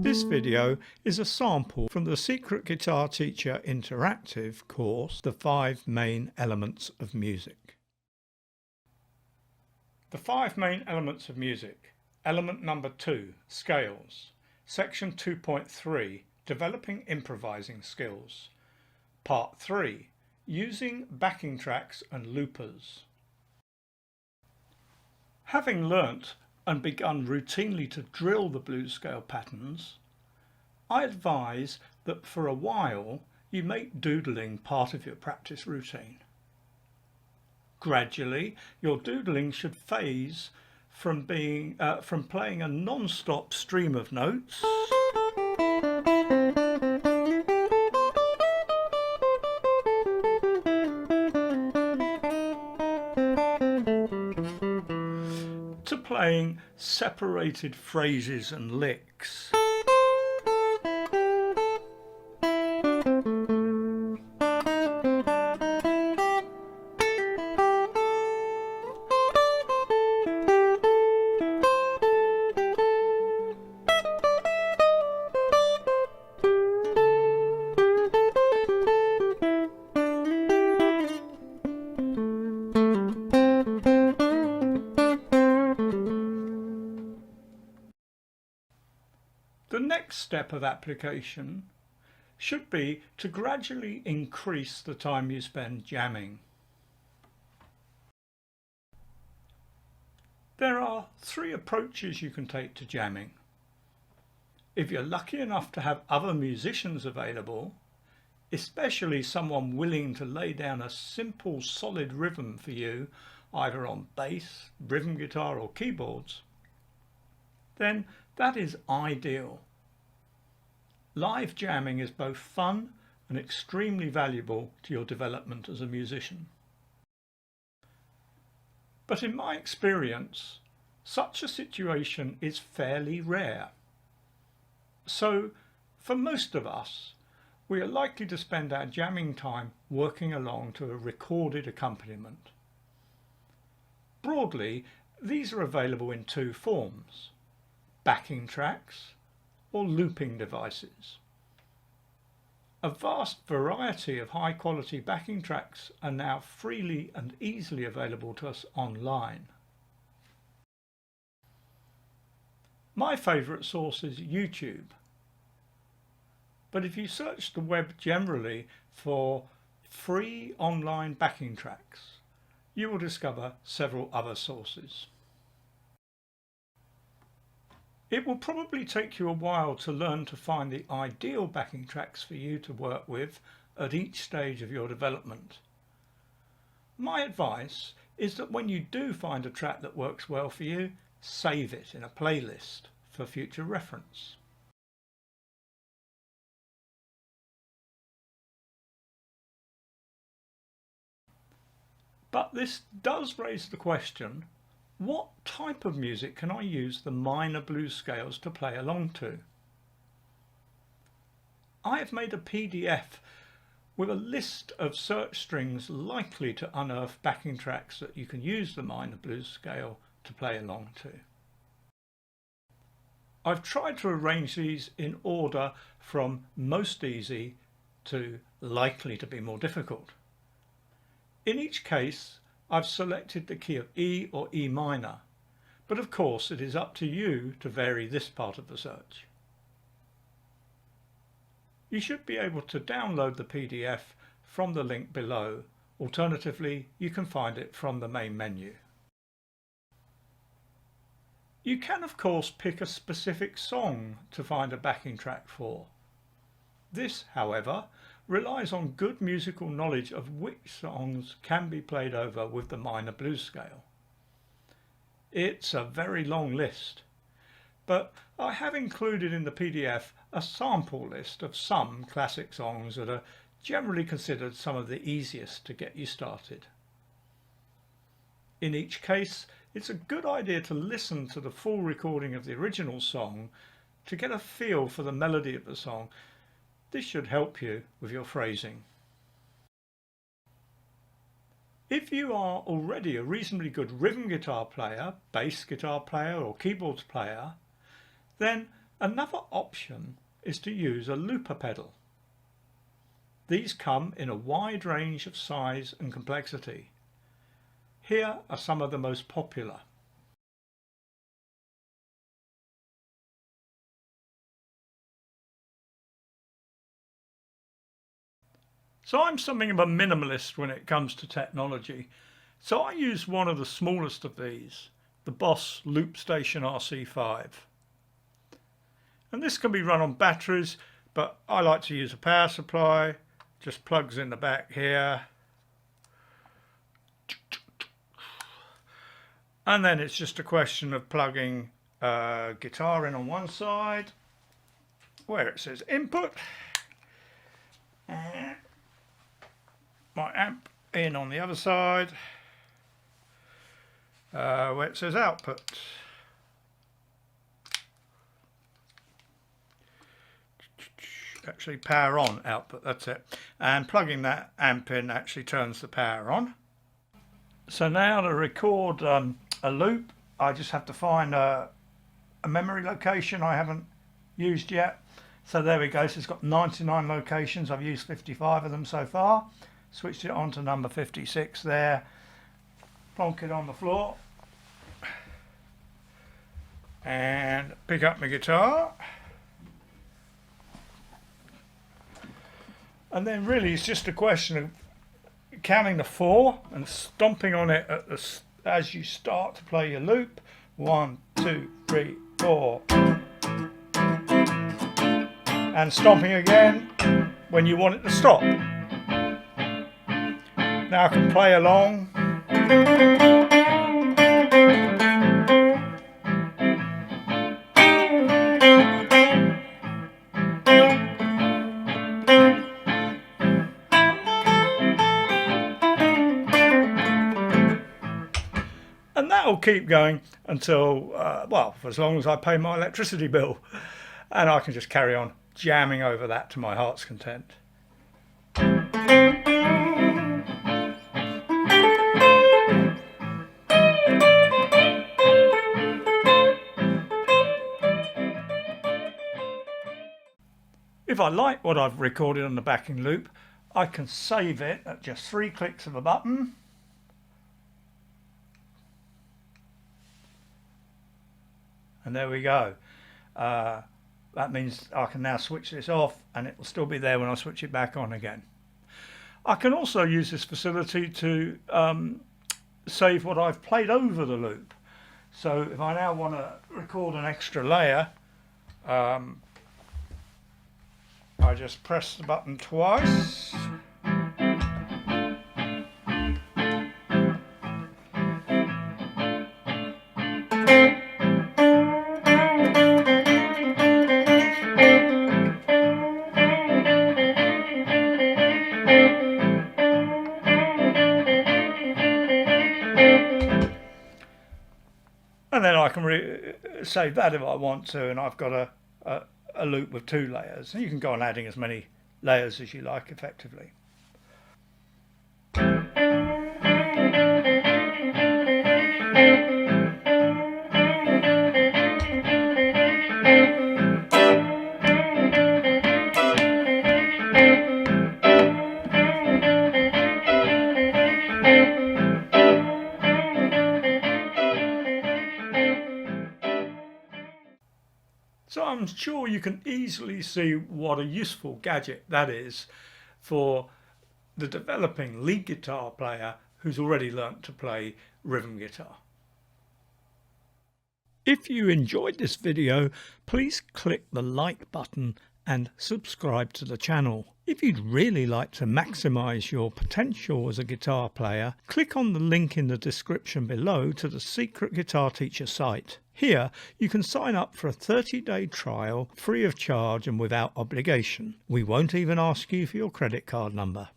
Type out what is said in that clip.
This video is a sample from the Secret Guitar Teacher Interactive course, The 5 Main Elements of Music. The 5 main elements of music. Element number 2, Scales. Section 2.3, Developing Improvising Skills. Part 3, Using Backing Tracks and Loopers. Having learnt and begun routinely to drill the blues scale patterns, I advise that for a while you make doodling part of your practice routine. Gradually, your doodling should phase from playing a non-stop stream of notes to playing separated phrases and licks. The next step of application should be to gradually increase the time you spend jamming. There are 3 approaches you can take to jamming. If you're lucky enough to have other musicians available, especially someone willing to lay down a simple solid rhythm for you, either on bass, rhythm guitar or keyboards, then that is ideal. Live jamming is both fun and extremely valuable to your development as a musician. But in my experience, such a situation is fairly rare. So, for most of us, we are likely to spend our jamming time working along to a recorded accompaniment. Broadly, these are available in 2 forms: backing tracks or looping devices. A vast variety of high quality backing tracks are now freely and easily available to us online. My favourite source is YouTube, but if you search the web generally for free online backing tracks, you will discover several other sources. It will probably take you a while to learn to find the ideal backing tracks for you to work with at each stage of your development. My advice is that when you do find a track that works well for you, save it in a playlist for future reference. But this does raise the question: what type of music can I use the minor blues scales to play along to? I have made a PDF with a list of search strings likely to unearth backing tracks that you can use the minor blues scale to play along to. I've tried to arrange these in order from most easy to likely to be more difficult. In each case, I've selected the key of E or E minor, but of course it is up to you to vary this part of the search. You should be able to download the PDF from the link below. Alternatively, you can find it from the main menu. You can of course pick a specific song to find a backing track for. This, however, relies on good musical knowledge of which songs can be played over with the minor blues scale. It's a very long list, but I have included in the PDF a sample list of some classic songs that are generally considered some of the easiest to get you started. In each case, it's a good idea to listen to the full recording of the original song to get a feel for the melody of the song. This should help you with your phrasing. If you are already a reasonably good rhythm guitar player, bass guitar player or keyboards player, Then another option is to use a looper pedal. These come in a wide range of size and complexity. Here are some of the most popular. So I'm something of a minimalist when it comes to technology. So I use one of the smallest of these, the Boss Loop Station RC5. And this can be run on batteries, but I like to use a power supply. Just plugs in the back here. And then it's just a question of plugging a guitar in on one side, where it says input, and my amp in on the other side, where it says output. Actually power on output, that's it. And plugging that amp in actually turns the power on. So now to record a loop, I just have to find a memory location I haven't used yet. So there we go, so it's got 99 locations, I've used 55 of them so far. Switched it on to number 56 there, plonk it on the floor, and pick up my guitar. And then really it's just a question of counting to 4 and stomping on it at as you start to play your loop. 1, 2, 3, 4. And stomping again when you want it to stop. Now I can play along. And that will keep going until, well, for as long as I pay my electricity bill. And I can just carry on jamming over that to my heart's content. If I like what I've recorded on the backing loop, I can save it at just 3 clicks of a button. And there we go. That means I can now switch this off and it will still be there when I switch it back on again. I can also use this facility to save what I've played over the loop. So if I now want to record an extra layer, I just press the button twice. And then I can save that if I want to, and I've got a loop with 2 layers. And you can go on adding as many layers as you like effectively. So I'm sure you can easily see what a useful gadget that is for the developing lead guitar player who's already learnt to play rhythm guitar. If you enjoyed this video, please click the like button and subscribe to the channel. If you'd really like to maximize your potential as a guitar player, click on the link in the description below to the Secret Guitar Teacher site. Here you can sign up for a 30-day trial free of charge and without obligation. We won't even ask you for your credit card number.